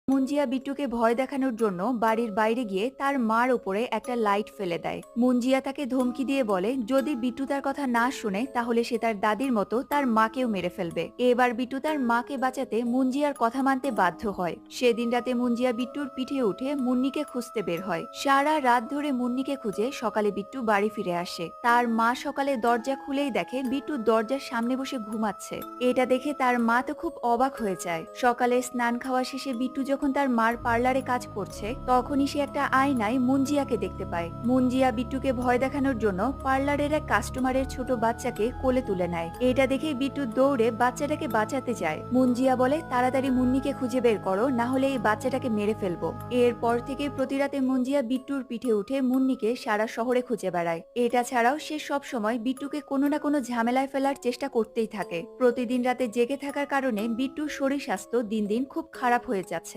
মুঞ্জিয়া বিট্টুকে ভয় দেখানোর জন্য বাড়ির বাইরে গিয়ে তার মার উপরে একটা লাইট ফেলে দেয়। মুঞ্জিয়া তাকে ধমকি দিয়ে বলে যদি বিট্টু তার কথা না শুনে তাহলে সে তার দাদির মতো তার মাকেও মেরে ফেলবে। এবার বিট্টু তার মাকে বাঁচাতে মুঞ্জিয়ার কথা মানতে বাধ্য হয়। সেদিন রাতে মুঞ্জিয়া বিট্টুর পিঠে উঠে মুন্নিকে খুঁজতে বের হয়। সারা রাত ধরে মুন্নিকে খুঁজে সকালে বিট্টু বাড়ি ফিরে আসে। তার মা সকালে দরজা খুলেই দেখে বিট্টু দরজার সামনে বসে ঘুমাচ্ছে। এটা দেখে তার মা তো খুব অবাক হয়ে যায়। সকালে স্নান খাওয়া শেষে বিট্টু যখন তার মার পার্লারে কাজ করছে তখনই সে একটা আয়নায় মুঞ্জিয়াকে দেখতে পায়। মুঞ্জিয়া বিট্টুকে ভয় দেখানোর জন্য পার্লারের এক কাস্টমারের ছোট বাচ্চাকে কোলে তুলে নেয়। এটা দেখে বিট্টু দৌড়ে বাচ্চাটাকে বাঁচাতে যায়। মুঞ্জিয়া বলে তাড়াতাড়ি মুন্নিকে খুঁজে বের করো, না হলে এই বাচ্চাটাকে মেরে ফেলবো। এরপর থেকে প্রতি রাতে মুঞ্জিয়া বিট্টুর পিঠে উঠে মুন্নিকে সারা শহরে খুঁজে বেড়ায়। এটা ছাড়াও সে সব সময় বিট্টুকে কোনো না কোনো ঝামেলায় ফেলার চেষ্টা করতেই থাকে। প্রতিদিন রাতে জেগে থাকার কারণে বিট্টুর শরীর স্বাস্থ্য দিন দিন খুব খারাপ হয়ে যাচ্ছে।